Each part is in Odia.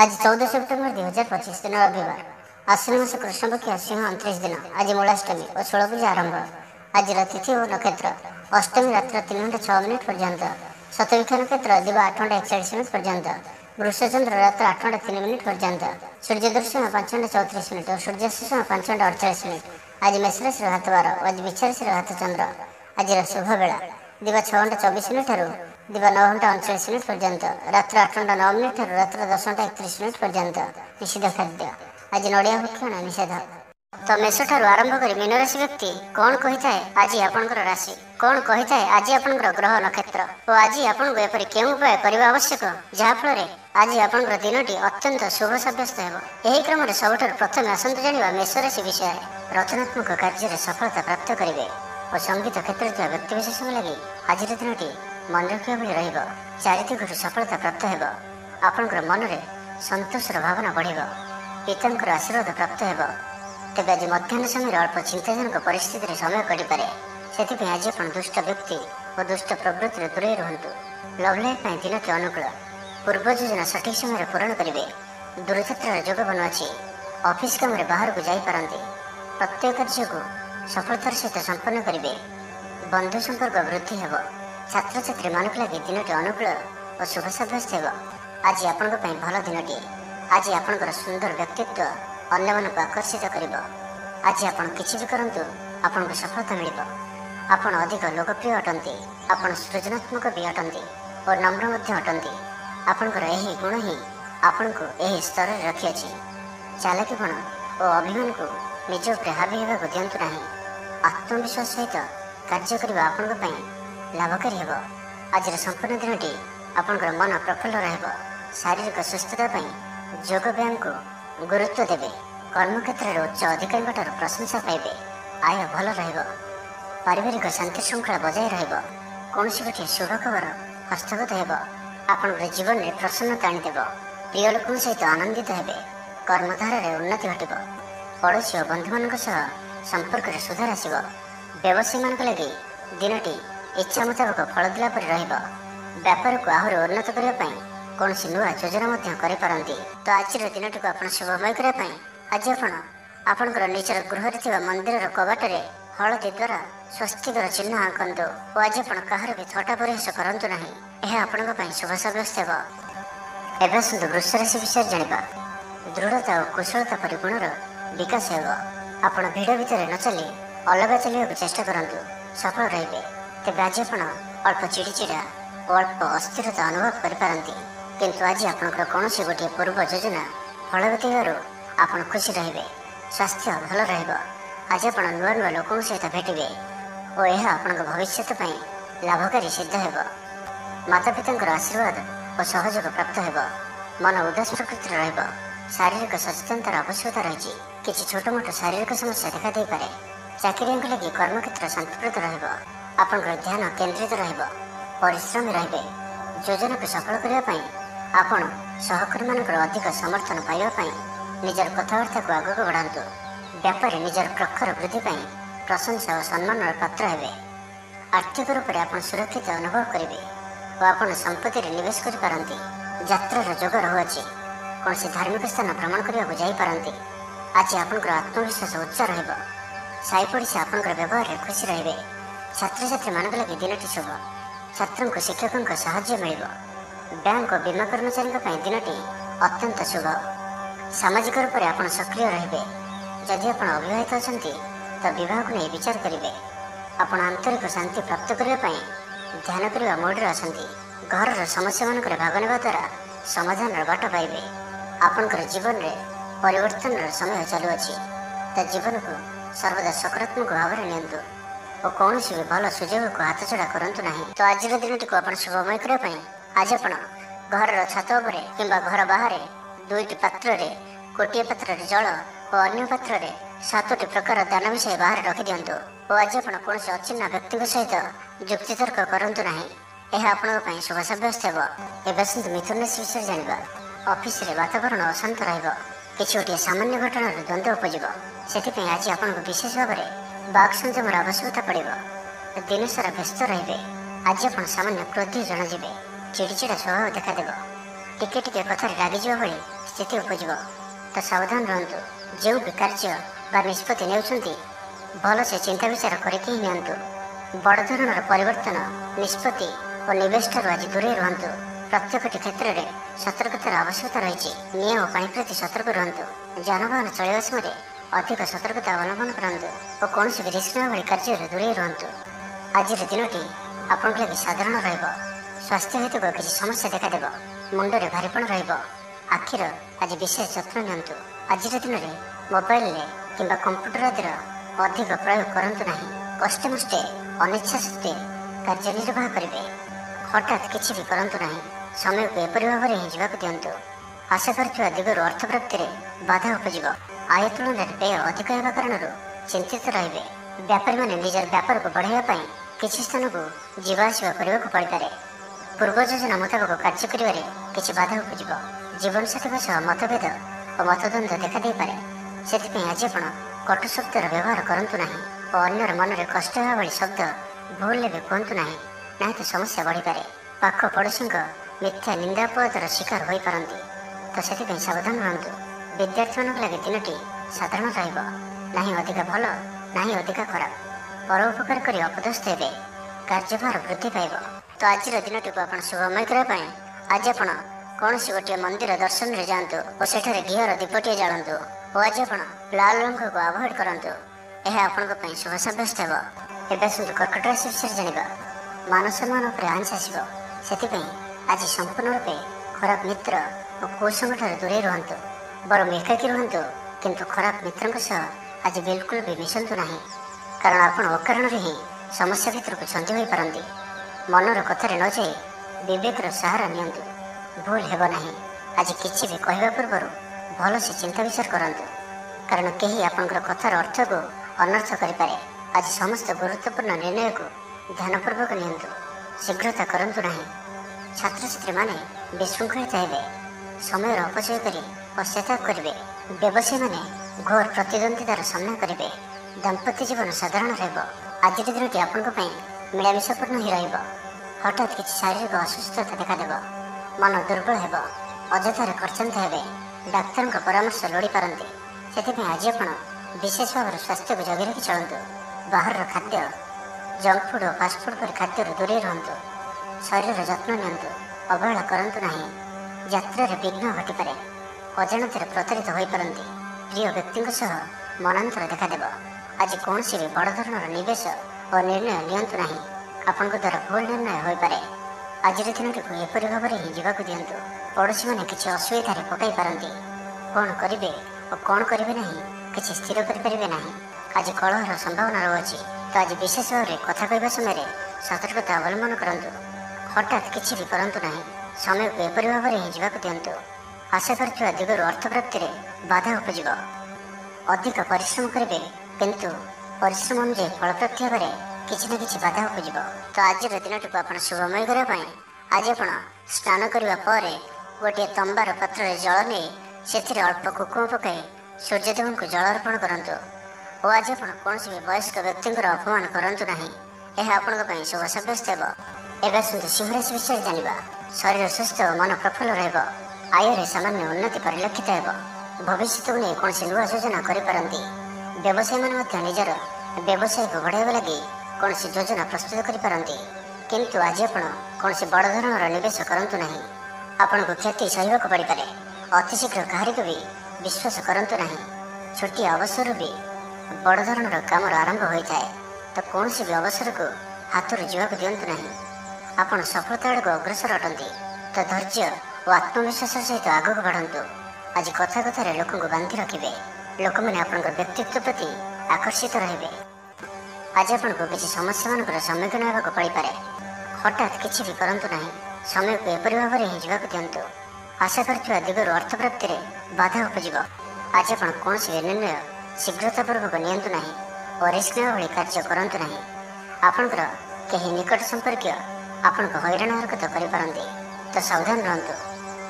आज 14 सेप्टेम्बर 2025 दिन रविवार आश्विन मास कृष्णपक्ष सिंह 29 दिन। आज मूलाष्टमी और षोल पूजा आरंभ। आज तिथि और नक्षत्र अष्टमी रात्र 3 घंटा 6 मिनिट पर्यंत, शतभिक्षा नक्षत्र दिवा 8 घंटा 41 मिनिट पर्यंत, वृषचंद्र रात्र 8 घंटा 3 मिनिट पर्यंत, सूर्य दर्शन 5 घंटा 34 मिनिट और सूर्यास्त 5 घंटा 48 मिनिट। आज मेष राशि हाथ 12 और आज वृष राशि हाथ चंद्र। आज शुभ बेला दिवा 6 घंटा 24 मिनिट दिवा 9 घंटा 39 मिनिट पर्यंत, रात्र 8 घंटा 9 मिनिट रात्र 10 घंटा 31 मिनिट पर्यंत। निषिद्ध खाद्य आज नड़िया भक्षण निषेध। तो मेष ठारू आरंभ कर मीन राशि व्यक्ति कौन कही थाए आज आपनकर राशि, कौन कही थाए आज आपनकर ग्रह नक्षत्र और आज आपनको एपरि केउं उपाय करबा आवश्यक जहा फल आज आपनकर दिनटी अत्यंत शुभ साब्यस्त हेबो। एही क्रम रे सबठारु प्रथमे आसंतु जानिबा मेष राशि विषय। रचनात्मक कार्य सफलता प्राप्त करिवे और संगीत क्षेत्र में व्यक्तिविशेष लगी आज दिनटी मन रखा भली रहिब। चारिदिगरु सफलता प्राप्त हेब। आपनकर मन में संतोषर भावना बढ़। पितांकर आशीर्वाद प्राप्त हेब। तेबे आज मध्याह्न समय अल्प चिंताजनक परिस्थिति समय कटिपे। से आज आप दुष्ट व्यक्ति और दुष्ट प्रवृत्ति दूरे रुहतु। लव लाइफ दिनटी अनुकूल। पूर्व योजना सठिक समय पूरण करेंगे। दूरयात्रार जोग बन अच्छी। ऑफिस काम बाहर को जापारती। प्रत्येक कार्य को सफलतार सहित संपन्न करेंगे। बंधु संपर्क वृद्धि हेब। छात्र छात्री मानक लगे दिनटी अनुकूल और शुभ साब्यस्त हेब। आज आपण भल दिनटी। आज आपणकर सुंदर व्यक्तित्व अन्य मानक आकर्षित करिब। आज आपण किछि भी करंतु आपनको सफलता मिलिब। आपण अधिक लोकप्रिय अटंती। आपण सृजनात्मक भी अटंती और नम्र मध्य अटंती। आपणकर एही गुण ही आपनको एही स्तर रे रखि अछि। चालाकीपण और अभिमान को निज उपर हावी हेबाक दियंतु नाही। आत्मविश्वास सहित कार्य करबा आपनको पई लाभकारी हेब। आज संपूर्ण दिनटी आपणकर मन प्रफुल्ल रहब। शारीरिक सुस्थता पई योग व्यायाम को गुरुत्व देवे। कर्मक्षेत्र में उच्च अधिकारी प्रशंसा पाइबे। आय भल रहिब। पारिवारिक शांति श्रृंखला बजाय रहिब। कौनसी गोटे शुभ खबर हस्तगत हेब। आपन जीवन में प्रसन्नता आनीदेव। प्रिय लोक सहित आनंदित हेबे। कर्मधारा रे उन्नति घटिब। पड़ोशी और बंधु मान संपर्क में सुधार आसिब। व्यवसायी मान लगे दिनटी इच्छा मुताबक फल दिला पर रहिब। व्यापार को आहरी उन्नत करने कौन नुआ योजना करें। तो आज दिन को आप शुभमय करने आज आपणकर निजर गृह मंदिर कबाटे हलदी द्वारा स्वस्तिकर चिन्ह आंकतु। और आज आप कहार भी थटा परिहास करूँ ना। यह आपण शुभ साब्यस्त हो। एवं आसतु वृष राशि विषय जाना। दृढ़ता और कुशलता परि गुणर विकास हो। आपण भिड़ भितर न चली अलग चलने चेष्टा करूँ। सफल रे। तेज आज आप अल्प चिड़चिड़ा और अल्प अस्थिरता अनुभव करें। किंतु आज आपनकर कौन गोटे पूर्व योजना फलवती आप खुशी रहिबे। स्वास्थ्य भल रहिब। आज आप नुआ नुआ लोक सहित भेटे और यह आपण भविष्य लाभकारी सिद्ध हेब। माता पिता आशीर्वाद और सहयोग प्राप्त हेब। मन उदास प्रकृति रहिब। शारीरिक सचेतनतार आवश्यकता रही। किसी छोट मोट शारीरिक समस्या देखा दे पारे। चाकरिया लगे कर्मक्षेत्र शांतिप्रद रहिब। आपनकर ध्यान केंद्रित रहिब। परिश्रमी रहिबे। योजना को सफल करने आपण सहकर्मी मानकर अधिक समर्थन पाइबा निजर कथबार्ता को आगक बढ़ातु। व्यापारी निजर प्रखर वृद्धि प्रशंसा और सम्मान पात्र हेबे। आर्थिक रूप से आप सुरक्षित अनुभव करेंगे और आपण संपत्ति निवेश करें। यात्रार जोग रहुअछि। कौन से धार्मिक स्थान भ्रमण करने को जापारती। आज आपनकर आत्मविश्वास उच्च रहिब। साई पड़ोसी आपनकर व्यवहार में खुशी रहिबे। छात्र छात्री मानक लगे दिनटी शुभ। छात्रों को शिक्षकों का साहाय्य मिलिब। बैंक और बीमा कर्मचारी दिनटी अत्यंत शुभ। सामाजिक रूप से आप सक्रिय रे। जदि आप अविवाहित अच्छा तो बह को नहीं विचार करेंगे। आप आंतरिक शांति प्राप्त करने ध्यान करने मोड्रे आसती। घर समस्या मान भाग ने द्वारा समाधान बाट पाइबे। आपणकर जीवन में परिवर्तन समय चलुअछि। तो जीवन को सर्वदा सकारात्मक भाव में नियंतु और कौन भी भल सुजोग को हाथ छड़ा करूँ ना। तो आज दिन को आप शुभमय करने आज आप घर छात कि घर बाहर दुईटी पात्र गोटे पात्र जल और अन्य पात्र 7टी प्रकार दान विषय बाहर रखि दिंतु। और आज आप कौन अचिन्ह व्यक्ति सहित जुक्तितर्क करूँ ना। यह आपण शुभ साब्यस्त हो। एवं मिथुन राशि विषय जाना। ऑफिस रे वातावरण अशांत रहिब। किसी गोटे सामान्य घटना द्वंद्व उपजिब। से आज आपको विशेष भाव में बाक संयमर आवश्यकता पड़े। दिन सारा व्यस्त रे। आज आप सामान्य क्रोधी जन चिड़चिड़ा स्वभाव देखादेव। टिके टिके कथार रागिजा भाई ସ୍ଥିତି ଉପୁଜିବ। ତ ସାବଧାନ ରୁହନ୍ତୁ। ଯେଉଁ ବି କାର୍ଯ୍ୟ ବା ନିଷ୍ପତ୍ତି ନେଉଛନ୍ତି ଭଲସେ ଚିନ୍ତା ବିଚାର କରିକି ହିଁ ନିଅନ୍ତୁ। ବଡ଼ ଧରଣର ପରିବର୍ତ୍ତନ ନିଷ୍ପତ୍ତି ଓ ନିବେଶଠାରୁ ଆଜି ଦୂରେଇ ରୁହନ୍ତୁ। ପ୍ରତ୍ୟେକଟି କ୍ଷେତ୍ରରେ ସତର୍କତାର ଆବଶ୍ୟକତା ରହିଛି। ନିଆଁ ଓ ପାଣି ପ୍ରତି ସତର୍କ ରୁହନ୍ତୁ। ଯାନବାହନ ଚଳାଇବା ସମୟରେ ଅଧିକ ସତର୍କତା ଅବଲମ୍ବନ କରନ୍ତୁ ଓ କୌଣସି ବି ରିସ୍କ ନେବା ଭଳି କାର୍ଯ୍ୟରୁ ଦୂରେଇ ରୁହନ୍ତୁ। ଆଜିର ଦିନଟି ଆପଣଙ୍କ ଲାଗି ସାଧାରଣ ରହିବ। ସ୍ୱାସ୍ଥ୍ୟ ହେତୁକ କିଛି ସମସ୍ୟା ଦେଖାଦେବ। ମୁଣ୍ଡରେ ଭାରିପଣ ରହିବ। ଆଖିର ଆଜି ବିଶେଷ ଯତ୍ନ ନିଅନ୍ତୁ। ଆଜିର ଦିନରେ ମୋବାଇଲରେ କିମ୍ବା କମ୍ପ୍ୟୁଟର ଆଦିର ଅଧିକ ପ୍ରୟୋଗ କରନ୍ତୁ ନାହିଁ। କଷ୍ଟେମଷ୍ଟେ ଅନିଚ୍ଛା ସତ୍ତ୍ୱେ କାର୍ଯ୍ୟ ନିର୍ବାହ କରିବେ। ହଠାତ୍ କିଛି ବି କରନ୍ତୁ ନାହିଁ। ସମୟକୁ ଏପରି ଭାବରେ ହିଁ ଯିବାକୁ ଦିଅନ୍ତୁ। ଆଶା କରିଥିବା ଦିଗରୁ ଅର୍ଥ ପ୍ରାପ୍ତିରେ ବାଧା ଉପୁଜିବ। ଆୟ ତୁଳନାରେ ବ୍ୟୟ ଅଧିକ ହେବା କାରଣରୁ ଚିନ୍ତିତ ରହିବେ। ବ୍ୟାପାରୀମାନେ ନିଜର ବ୍ୟାପାରକୁ ବଢ଼ାଇବା ପାଇଁ କିଛି ସ୍ଥାନକୁ ଯିବା ଆସିବା କରିବାକୁ ପଡ଼ିପାରେ। ପୂର୍ବ ଯୋଜନା ମୁତାବକ କାର୍ଯ୍ୟ କରିବାରେ କିଛି ବାଧା ଉପୁଜିବ। ଜୀବନସାଥୀଙ୍କ ସହ ମତଭେଦ ଓ ମତଦ୍ୱନ୍ଦ୍ୱ ଦେଖାଦେଇପାରେ। ସେଥିପାଇଁ ଆଜି ଆପଣ କଟୁ ଶବ୍ଦର ବ୍ୟବହାର କରନ୍ତୁ ନାହିଁ ଓ ଅନ୍ୟର ମନରେ କଷ୍ଟ ହେବା ଭଳି ଶବ୍ଦ ଭୁଲରେ ବି କୁହନ୍ତୁ ନାହିଁ, ନାହିଁ ତ ସମସ୍ୟା ବଢ଼ିପାରେ। ପାଖ ପଡ଼ୋଶୀଙ୍କ ମିଥ୍ୟା ନିନ୍ଦାପଦର ଶିକାର ହୋଇପାରନ୍ତି। ତ ସେଥିପାଇଁ ସାବଧାନ ରୁହନ୍ତୁ। ବିଦ୍ୟାର୍ଥୀମାନଙ୍କ ଲାଗି ଦିନଟି ସାଧାରଣ ରହିବ। ନାହିଁ ଅଧିକା ଭଲ, ନାହିଁ ଅଧିକା ଖରାପ। ପରୋପକାର କରି ଅପଦସ୍ଥ ହେବେ। କାର୍ଯ୍ୟଭାର ବୃଦ୍ଧି ପାଇବ। ତ ଆଜିର ଦିନଟିକୁ ଆପଣ ଶୁଭମୟ କରିବା ପାଇଁ ଆଜି ଆପଣ କୌଣସି ଗୋଟିଏ ମନ୍ଦିର ଦର୍ଶନରେ ଯାଆନ୍ତୁ ଓ ସେଠାରେ ଘିଅର ଦୀପଟିଏ ଜାଳନ୍ତୁ। ଓ ଆଜି ଆପଣ ଲାଲ ରଙ୍ଗକୁ ଆଭଏଡ୍ କରନ୍ତୁ। ଏହା ଆପଣଙ୍କ ପାଇଁ ଶୁଭ ସାବ୍ୟସ୍ତ ହେବ। ଏବେ ଆସନ୍ତୁ କର୍କଟ ରାଶି ବିଷୟରେ ଜାଣିବା। ମାନ ସମ୍ମାନ ଉପରେ ଆଞ୍ଚ ଆସିବ। ସେଥିପାଇଁ ଆଜି ସମ୍ପୂର୍ଣ୍ଣ ରୂପେ ଖରାପ ମିତ୍ର ଓ କୁସଙ୍ଗଠାରୁ ଦୂରେଇ ରୁହନ୍ତୁ। ବରଂ ଏକାକୀ ରୁହନ୍ତୁ, କିନ୍ତୁ ଖରାପ ମିତ୍ରଙ୍କ ସହ ଆଜି ବିଲକୁଲ ବି ମିଶନ୍ତୁ ନାହିଁ। କାରଣ ଆପଣ ଅକାରଣରେ ହିଁ ସମସ୍ୟା ଭିତରକୁ ଛନ୍ଦି ହୋଇପାରନ୍ତି। ମନର କଥାରେ ନ ଯାଇ ବିବେକର ସାହାରା ନିଅନ୍ତୁ। ଭୁଲ ହେବ ନାହିଁ। ଆଜି କିଛି ବି କହିବା ପୂର୍ବରୁ ଭଲସେ ଚିନ୍ତା ବିଚାର କରନ୍ତୁ। କାରଣ କେହି ଆପଣଙ୍କର କଥାର ଅର୍ଥକୁ ଅନର୍ଥ କରିପାରେ। ଆଜି ସମସ୍ତ ଗୁରୁତ୍ୱପୂର୍ଣ୍ଣ ନିର୍ଣ୍ଣୟକୁ ଧ୍ୟାନପୂର୍ବକ ନିଅନ୍ତୁ। ଶୀଘ୍ରତା କରନ୍ତୁ ନାହିଁ। ଛାତ୍ରଛାତ୍ରୀମାନେ ବିଶୃଙ୍ଖଳିତ ହେବେ। ସମୟର ଅପଚୟ କରି ପଶ୍ଚାତାପ କରିବେ। ବ୍ୟବସାୟୀମାନେ ଘୋର ପ୍ରତିଦ୍ୱନ୍ଦିତାର ସାମ୍ନା କରିବେ। ଦାମ୍ପତ୍ୟ ଜୀବନ ସାଧାରଣ ରହିବ। ଆଜିର ଦିନଟି ଆପଣଙ୍କ ପାଇଁ ମିଳାମିଶାପୂର୍ଣ୍ଣ ହିଁ ରହିବ। ହଠାତ୍ କିଛି ଶାରୀରିକ ଅସୁସ୍ଥତା ଦେଖାଦେବ। ମନ ଦୁର୍ବଳ ହେବ। ଅଯଥାରେ ଖର୍ଚ୍ଚାନ୍ତ ହେବେ। ଡାକ୍ତରଙ୍କ ପରାମର୍ଶ ଲୋଡ଼ିପାରନ୍ତି। ସେଥିପାଇଁ ଆଜି ଆପଣ ବିଶେଷ ଭାବରେ ସ୍ୱାସ୍ଥ୍ୟକୁ ଜଗି ରଖି ଚଳନ୍ତୁ। ବାହାରର ଖାଦ୍ୟ, ଜଙ୍କ ଫୁଡ୍ ଓ ଫାଷ୍ଟଫୁଡ୍ ପରି ଖାଦ୍ୟରୁ ଦୂରେଇ ରୁହନ୍ତୁ। ଶରୀରର ଯତ୍ନ ନିଅନ୍ତୁ। ଅବହେଳା କରନ୍ତୁ ନାହିଁ। ଯାତ୍ରାରେ ବିଘ୍ନ ଘଟିପାରେ। ଅଜାଣତରେ ପ୍ରତାରିତ ହୋଇପାରନ୍ତି। ପ୍ରିୟ ବ୍ୟକ୍ତିଙ୍କ ସହ ମନାନ୍ତର ଦେଖାଦେବ। ଆଜି କୌଣସି ବି ବଡ଼ ଧରଣର ନିବେଶ ଓ ନିର୍ଣ୍ଣୟ ନିଅନ୍ତୁ ନାହିଁ। ଆପଣଙ୍କ ଦ୍ୱାରା ଭୁଲ ନିର୍ଣ୍ଣୟ ହୋଇପାରେ। ଆଜିର ଦିନଟିକୁ ଏପରି ଭାବରେ ହିଁ ଯିବାକୁ ଦିଅନ୍ତୁ। ପଡ଼ୋଶୀମାନେ କିଛି ଅସୁବିଧାରେ ପକାଇ ପାରନ୍ତି। କ'ଣ କରିବେ ଓ କ'ଣ କରିବେ ନାହିଁ କିଛି ସ୍ଥିର କରିପାରିବେ ନାହିଁ। ଆଜି କଳହର ସମ୍ଭାବନା ରହୁଅଛି। ତ ଆଜି ବିଶେଷ ଭାବରେ କଥା କହିବା ସମୟରେ ସତର୍କତା ଅବଲମ୍ବନ କରନ୍ତୁ। ହଠାତ୍ କିଛି ବି କରନ୍ତୁ ନାହିଁ। ସମୟକୁ ଏପରି ଭାବରେ ହିଁ ଯିବାକୁ ଦିଅନ୍ତୁ। ଆଶା କରିଥିବା ଦିଗରୁ ଅର୍ଥ ପ୍ରାପ୍ତିରେ ବାଧା ଉପୁଜିବ। ଅଧିକ ପରିଶ୍ରମ କରିବେ, କିନ୍ତୁ ପରିଶ୍ରମ ଅନୁଯାୟୀ ଫଳପ୍ରାପ୍ତି ହେବାରେ କିଛି ନା କିଛି ବାଧା ଉପୁଜିବ। ତ ଆଜିର ଦିନଟିକୁ ଆପଣ ଶୁଭମୟ କରିବା ପାଇଁ ଆଜି ଆପଣ ସ୍ନାନ କରିବା ପରେ ଗୋଟିଏ ତମ୍ବାର ପାତ୍ରରେ ଜଳ ନେଇ ସେଥିରେ ଅଳ୍ପ କୁକୁମ ପକାଇ ସୂର୍ଯ୍ୟଦେବଙ୍କୁ ଜଳ ଅର୍ପଣ କରନ୍ତୁ। ଓ ଆଜି ଆପଣ କୌଣସି ବି ବୟସ୍କ ବ୍ୟକ୍ତିଙ୍କର ଅପମାନ କରନ୍ତୁ ନାହିଁ। ଏହା ଆପଣଙ୍କ ପାଇଁ ଶୁଭ ସାବ୍ୟସ୍ତ ହେବ। ଏବେ ଆସନ୍ତୁ ସିଂହ ରାଶି ବିଷୟରେ ଜାଣିବା। ଶରୀର ସୁସ୍ଥ ଓ ମନ ପ୍ରଫୁଲ୍ଲ ରହିବ। ଆୟରେ ସାମାନ୍ୟ ଉନ୍ନତି ପରିଲକ୍ଷିତ ହେବ। ଭବିଷ୍ୟତକୁ ନେଇ କୌଣସି ନୂଆ ଯୋଜନା କରିପାରନ୍ତି। ବ୍ୟବସାୟୀମାନେ ମଧ୍ୟ ନିଜର ବ୍ୟବସାୟକୁ ବଢ଼ାଇବା ଲାଗି କୌଣସି ଯୋଜନା ପ୍ରସ୍ତୁତ କରିପାରନ୍ତି। କିନ୍ତୁ ଆଜି ଆପଣ କୌଣସି ବଡ଼ ଧରଣର ନିବେଶ କରନ୍ତୁ ନାହିଁ। ଆପଣଙ୍କୁ କ୍ଷତି ସହିବାକୁ ପଡ଼ିପାରେ। ଅତିଶୀଘ୍ର କାହାରିକୁ ବି ବିଶ୍ୱାସ କରନ୍ତୁ ନାହିଁ। ଛୋଟିଆ ଅବସରରୁ ବି ବଡ଼ ଧରଣର କାମର ଆରମ୍ଭ ହୋଇଥାଏ। ତ କୌଣସି ବି ଅବସରକୁ ହାତରୁ ଯିବାକୁ ଦିଅନ୍ତୁ ନାହିଁ। ଆପଣ ସଫଳତା ଆଡ଼କୁ ଅଗ୍ରସର ଅଟନ୍ତି। ତ ଧୈର୍ଯ୍ୟ ଓ ଆତ୍ମବିଶ୍ୱାସ ସହିତ ଆଗକୁ ବଢ଼ନ୍ତୁ। ଆଜି କଥା କଥାରେ ଲୋକଙ୍କୁ ବାନ୍ଧି ରଖିବେ। ଲୋକମାନେ ଆପଣଙ୍କ ବ୍ୟକ୍ତିତ୍ୱ ପ୍ରତି ଆକର୍ଷିତ ରହିବେ। ଆଜି ଆପଣଙ୍କୁ କିଛି ସମସ୍ୟାମାନଙ୍କର ସମ୍ମୁଖୀନ ହେବାକୁ ପଡ଼ିପାରେ। ହଠାତ୍ କିଛି ବି କରନ୍ତୁ ନାହିଁ। ସମୟକୁ ଏପରି ଭାବରେ ହିଁ ଯିବାକୁ ଦିଅନ୍ତୁ। ଆଶା କରିଥିବା ଦିଗରୁ ଅର୍ଥ ପ୍ରାପ୍ତିରେ ବାଧା ଉପୁଜିବ। ଆଜି ଆପଣ କୌଣସି ବି ନିର୍ଣ୍ଣୟ ଶୀଘ୍ରତାପୂର୍ବକ ନିଅନ୍ତୁ ନାହିଁ ଓ ରିସ୍କ ନେବା ଭଳି କାର୍ଯ୍ୟ କରନ୍ତୁ ନାହିଁ। ଆପଣଙ୍କର କେହି ନିକଟ ସମ୍ପର୍କୀୟ ଆପଣଙ୍କୁ ହଇରାଣ ହରକତ କରିପାରନ୍ତି। ତ ସାବଧାନ ରୁହନ୍ତୁ।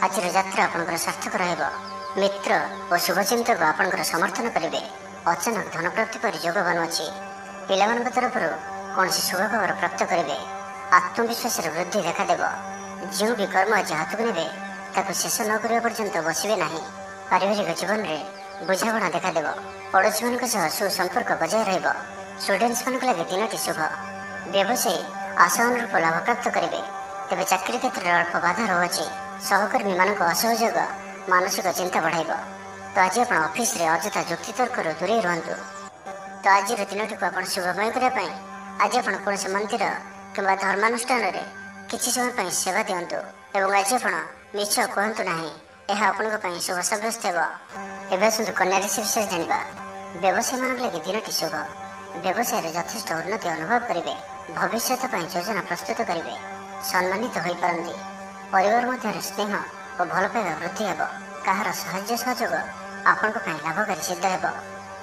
ଆଜିର ଯାତ୍ରା ଆପଣଙ୍କର ସାର୍ଥକ ରହିବ। ମିତ୍ର ଓ ଶୁଭଚିନ୍ତକ ଆପଣଙ୍କର ସମର୍ଥନ କରିବେ। ଅଚାନକ ଧନପ୍ରାପ୍ତି ପରି ଯୋଗ ବନୁଅଛି। ପିଲାମାନଙ୍କ ତରଫରୁ କୌଣସି ଶୁଭ ଖବର ପ୍ରାପ୍ତ କରିବେ। ଆତ୍ମବିଶ୍ୱାସରେ ବୃଦ୍ଧି ଦେଖାଦେବ। ଯେଉଁ ବି କର୍ମ ଆଜି ହାତକୁ ନେବେ ତାକୁ ଶେଷ ନ କରିବା ପର୍ଯ୍ୟନ୍ତ ବସିବେ ନାହିଁ। ପାରିବାରିକ ଜୀବନରେ ବୁଝାମଣା ଦେଖାଦେବ। ପଡ଼ୋଶୀମାନଙ୍କ ସହ ସୁସମ୍ପର୍କ ବଜାୟ ରହିବ। ଷ୍ଟୁଡେଣ୍ଟସ୍ମାନଙ୍କ ଲାଗି ଦିନଟି ଶୁଭ। ବ୍ୟବସାୟୀ ଆଶା ଅନୁରୂପ ଲାଭପ୍ରାପ୍ତ କରିବେ। ତେବେ ଚାକିରି କ୍ଷେତ୍ରରେ ଅଳ୍ପ ବାଧା ରହୁଅଛି। ସହକର୍ମୀମାନଙ୍କ ଅସହଯୋଗ ମାନସିକ ଚିନ୍ତା ବଢ଼ାଇବ। ତ ଆଜି ଆପଣ ଅଫିସରେ ଅଯଥା ଯୁକ୍ତିତର୍କରୁ ଦୂରେଇ ରୁହନ୍ତୁ। ତ ଆଜିର ଦିନଟିକୁ ଆପଣ ଶୁଭମୟ କରିବା ପାଇଁ ଆଜି ଆପଣ କୌଣସି ମନ୍ଦିର କିମ୍ବା ଧର୍ମାନୁଷ୍ଠାନରେ କିଛି ସମୟ ପାଇଁ ସେବା ଦିଅନ୍ତୁ ଏବଂ ଆଜି ଆପଣ ମିଛ କୁହନ୍ତୁ ନାହିଁ। ଏହା ଆପଣଙ୍କ ପାଇଁ ଶୁଭ ସାବ୍ୟସ୍ତ ହେବ। ଏବେ ଆସନ୍ତୁ କନ୍ୟା ରାଶି ବିଷୟରେ ଜାଣିବା। ବ୍ୟବସାୟୀମାନଙ୍କ ଲାଗି ଦିନଟି ଶୁଭ। ବ୍ୟବସାୟରେ ଯଥେଷ୍ଟ ଉନ୍ନତି ଅନୁଭବ କରିବେ। ଭବିଷ୍ୟତ ପାଇଁ ଯୋଜନା ପ୍ରସ୍ତୁତ କରିବେ। ସମ୍ମାନିତ ହୋଇପାରନ୍ତି। ପରିବାର ମଧ୍ୟରେ ସ୍ନେହ ଓ ଭଲ ପାଇବା ବୃଦ୍ଧି ହେବ। କାହାର ସାହାଯ୍ୟ ସହଯୋଗ ଆପଣଙ୍କ ପାଇଁ ଲାଭକାରୀ ସିଦ୍ଧ ହେବ।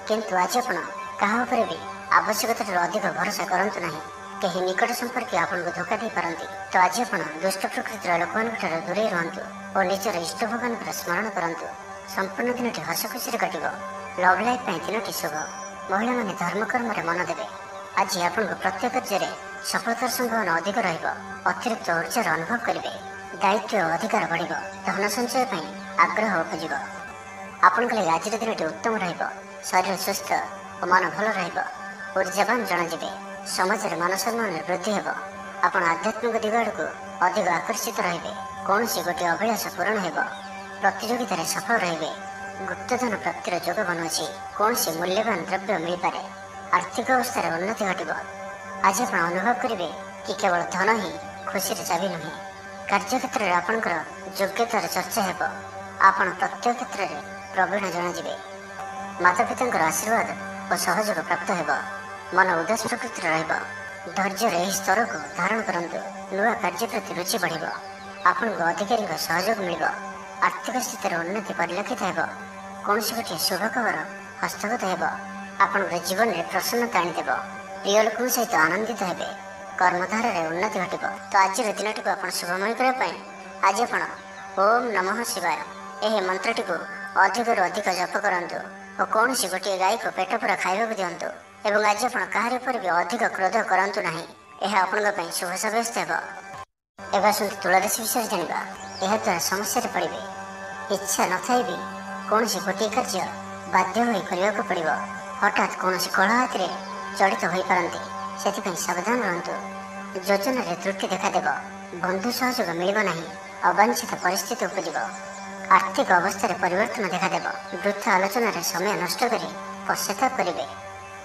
କିନ୍ତୁ ଆଜି ଆପଣ କାହା ଉପରେ ବି ଆବଶ୍ୟକତାଠାରୁ ଅଧିକ ଭରସା କରନ୍ତୁ ନାହିଁ। କେହି ନିକଟ ସମ୍ପର୍କୀୟ ଆପଣଙ୍କୁ ଧୋକା ଦେଇପାରନ୍ତି। ତ ଆଜି ଆପଣ ଦୁଷ୍ଟ ପ୍ରକୃତିର ଲୋକମାନଙ୍କଠାରୁ ଦୂରେଇ ରୁହନ୍ତୁ ଓ ନିଜର ଇଷ୍ଟ ଭଗବାନଙ୍କର ସ୍ମରଣ କରନ୍ତୁ। ସମ୍ପୂର୍ଣ୍ଣ ଦିନଟି ହସ ଖୁସିରେ କଟିବ। ଲଭ୍ ଲାଇଫ୍ ପାଇଁ ଦିନଟି ଶୁଭ। ମହିଳାମାନେ ଧର୍ମକର୍ମରେ ମନ ଦେବେ। ଆଜି ଆପଣଙ୍କ ପ୍ରତ୍ୟେକ କାର୍ଯ୍ୟରେ ସଫଳତାର ସମ୍ଭାବନା ଅଧିକ ରହିବ। ଅତିରିକ୍ତ ଉର୍ଜାର ଅନୁଭବ କରିବେ। ଦାୟିତ୍ୱ ଓ ଅଧିକାର ବଢ଼ିବ। ଧନ ସଞ୍ଚୟ ପାଇଁ ଆଗ୍ରହ ଉପୁଜିବ। ଆପଣଙ୍କ ଲାଗି ଆଜିର ଦିନଟି ଉତ୍ତମ ରହିବ। ଶରୀର ସୁସ୍ଥ ଓ ମନ ଭଲ ରହିବ। ଉର୍ଜାବାନ ଜଣାଯିବେ। ସମାଜରେ ମାନ ସମ୍ମାନରେ ବୃଦ୍ଧି ହେବ। ଆପଣ ଆଧ୍ୟାତ୍ମିକ ଦିଗ ଆଡ଼କୁ ଅଧିକ ଆକର୍ଷିତ ରହିବେ। କୌଣସି ଗୋଟିଏ ଅଭିଳାଷ ପୂରଣ ହେବ। ପ୍ରତିଯୋଗିତାରେ ସଫଳ ରହିବେ। ଗୁପ୍ତଧନ ପ୍ରାପ୍ତିର ଯୋଗ ବନୁଅଛି। କୌଣସି ମୂଲ୍ୟବାନ ଦ୍ରବ୍ୟ ମିଳିପାରେ। ଆର୍ଥିକ ଅବସ୍ଥାରେ ଉନ୍ନତି ଘଟିବ। ଆଜି ଆପଣ ଅନୁଭବ କରିବେ କି କେବଳ ଧନ ହିଁ ଖୁସିର ଚାବି ନୁହେଁ। କାର୍ଯ୍ୟକ୍ଷେତ୍ରରେ ଆପଣଙ୍କର ଯୋଗ୍ୟତାର ଚର୍ଚ୍ଚା ହେବ। ଆପଣ ପ୍ରତ୍ୟେକ କ୍ଷେତ୍ରରେ ପ୍ରବୀଣ ଜଣାଯିବେ। ମାତାପିତାଙ୍କର ଆଶୀର୍ବାଦ ଓ ସହଯୋଗ ପ୍ରାପ୍ତ ହେବ। ମନ ଉଦାସ ପ୍ରକୃତିର ରହିବ। ଧୈର୍ଯ୍ୟର ଏହି ସ୍ତରକୁ ଧାରଣ କରନ୍ତୁ। ନୂଆ କାର୍ଯ୍ୟ ପ୍ରତି ରୁଚି ବଢ଼ିବ। ଆପଣଙ୍କୁ ଅଧିକାରୀଙ୍କ ସହଯୋଗ ମିଳିବ। ଆର୍ଥିକ ସ୍ଥିତିର ଉନ୍ନତି ପରିଲକ୍ଷିତ ହେବ। କୌଣସି ଗୋଟିଏ ଶୁଭ ଖବର ହସ୍ତଗତ ହେବ। ଆପଣଙ୍କର ଜୀବନରେ ପ୍ରସନ୍ନତା ଆଣିଦେବ। ପ୍ରିୟ ଲୋକଙ୍କ ସହିତ ଆନନ୍ଦିତ ହେବେ। କର୍ମଧାରାରେ ଉନ୍ନତି ଘଟିବ। ତ ଆଜିର ଦିନଟିକୁ ଆପଣ ଶୁଭମୟ କରିବା ପାଇଁ ଆଜି ଆପଣ ଓମ୍ ନମଃ ଶିବାୟ ଏହି ମନ୍ତ୍ରଟିକୁ ଅଧିକରୁ ଅଧିକ ଜପ କରନ୍ତୁ ଓ କୌଣସି ଗୋଟିଏ ଗାଈକୁ ପେଟ ପୂରା ଖାଇବାକୁ ଦିଅନ୍ତୁ ଏବଂ ଆଜି ଆପଣ କାହାରି ଉପରେ ବି ଅଧିକ କ୍ରୋଧ କରନ୍ତୁ ନାହିଁ। ଏହା ଆପଣଙ୍କ ପାଇଁ ଶୁଭ ସାବ୍ୟସ୍ତ ହେବ। ଏବେ ଆସନ୍ତୁ ତୁଳା ରାଶି ବିଷୟରେ ଜାଣିବା। ଏହାଦ୍ୱାରା ସମସ୍ୟାରେ ପଡ଼ିବେ। ଇଚ୍ଛା ନଥାଇ ବି କୌଣସି ଗୋଟିଏ କାର୍ଯ୍ୟ ବାଧ୍ୟ ହୋଇ କରିବାକୁ ପଡ଼ିବ। ହଠାତ୍ କୌଣସି କଳହାତିରେ ଜଡ଼ିତ ହୋଇପାରନ୍ତି। ସେଥିପାଇଁ ସାବଧାନ ରୁହନ୍ତୁ। ଯୋଜନାରେ ତ୍ରୁଟି ଦେଖାଦେବ। ବନ୍ଧୁ ସହଯୋଗ ମିଳିବ ନାହିଁ। ଅବାଞ୍ଛିତ ପରିସ୍ଥିତି ଉପୁଜିବ। ଆର୍ଥିକ ଅବସ୍ଥାରେ ପରିବର୍ତ୍ତନ ଦେଖାଦେବ। ବୃଥା ଆଲୋଚନାରେ ସମୟ ନଷ୍ଟ କରି ପଶ୍ଚାତାପ କରିବେ।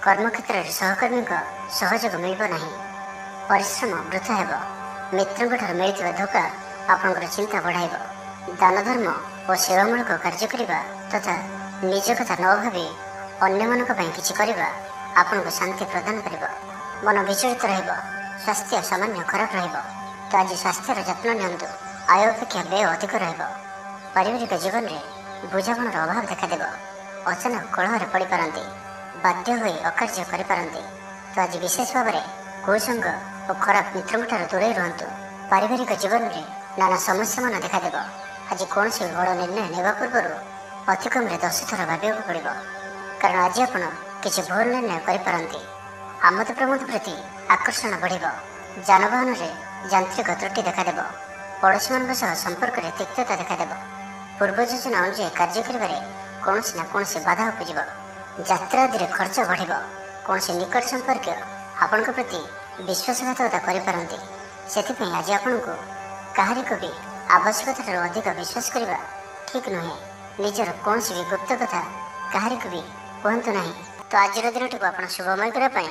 କର୍ମକ୍ଷେତ୍ରରେ ସହକର୍ମୀଙ୍କ ସହଯୋଗ ମିଳିବ ନାହିଁ। ପରିଶ୍ରମ ବୃଥା ହେବ। ମିତ୍ରଙ୍କଠାରୁ ମିଳିଥିବା ଧୋକା ଆପଣଙ୍କର ଚିନ୍ତା ବଢ଼ାଇବ। ଦାନ ଧର୍ମ ଓ ସେବାମୂଳକ କାର୍ଯ୍ୟ କରିବା ତଥା ନିଜ କଥା ନ ଭାବି ଅନ୍ୟମାନଙ୍କ ପାଇଁ କିଛି କରିବା ଆପଣଙ୍କୁ ଶାନ୍ତି ପ୍ରଦାନ କରିବ। ମନ ବିଚଳିତ ରହିବ। ସ୍ୱାସ୍ଥ୍ୟ ସାମାନ୍ୟ ଖରାପ ରହିବ। ତ ଆଜି ସ୍ୱାସ୍ଥ୍ୟର ଯତ୍ନ ନିଅନ୍ତୁ। ଆୟ ଅପେକ୍ଷା ବ୍ୟୟ ଅଧିକ ରହିବ। ପାରିବାରିକ ଜୀବନରେ ବୁଝାମଣାର ଅଭାବ ଦେଖାଦେବ। ଅଚାନକ କଳହରେ ପଡ଼ିପାରନ୍ତି। ବାଧ୍ୟ ହୋଇ ଅକାର୍ଯ୍ୟ କରିପାରନ୍ତି। ତ ଆଜି ବିଶେଷ ଭାବରେ କୁସଙ୍ଗ ଓ ଖରାପ ମିତ୍ରଙ୍କଠାରୁ ଦୂରେଇ ରୁହନ୍ତୁ। ପାରିବାରିକ ଜୀବନରେ ନାନା ସମସ୍ୟାମାନ ଦେଖାଦେବ। ଆଜି କୌଣସି ବଡ଼ ନିର୍ଣ୍ଣୟ ନେବା ପୂର୍ବରୁ ଅତି କମ୍ରେ 10 ଥର ଭାବିବାକୁ ପଡ଼ିବ। କାରଣ ଆଜି ଆପଣ କିଛି ଭୁଲ ନିର୍ଣ୍ଣୟ କରିପାରନ୍ତି। ଆମୋଦ ପ୍ରମୋଦ ପ୍ରତି ଆକର୍ଷଣ ବଢ଼ିବ। ଯାନବାହନରେ ଯାନ୍ତ୍ରିକ ତ୍ରୁଟି ଦେଖାଦେବ। ପଡ଼ୋଶୀମାନଙ୍କ ସହ ସମ୍ପର୍କରେ ତିକ୍ତତା ଦେଖାଦେବ। ପୂର୍ବ ଯୋଜନା ଅନୁଯାୟୀ କାର୍ଯ୍ୟ କରିବାରେ କୌଣସି ନା କୌଣସି ବାଧା ଉପୁଜିବ। ଯାତ୍ରା ଆଦିରେ ଖର୍ଚ୍ଚ ବଢ଼ିବ। କୌଣସି ନିକଟ ସମ୍ପର୍କୀୟ ଆପଣଙ୍କ ପ୍ରତି ବିଶ୍ୱାସଘାତକତା କରିପାରନ୍ତି। ସେଥିପାଇଁ ଆଜି ଆପଣଙ୍କୁ କାହାରିକୁ ବି ଆବଶ୍ୟକତାଠାରୁ ଅଧିକ ବିଶ୍ୱାସ କରିବା ଠିକ୍ ନୁହେଁ। ନିଜର କୌଣସି ବି ଗୁପ୍ତ କଥା କାହାରିକୁ ବି କୁହନ୍ତୁ ନାହିଁ। ତ ଆଜିର ଦିନଟିକୁ ଆପଣ ଶୁଭମୟ କରିବା ପାଇଁ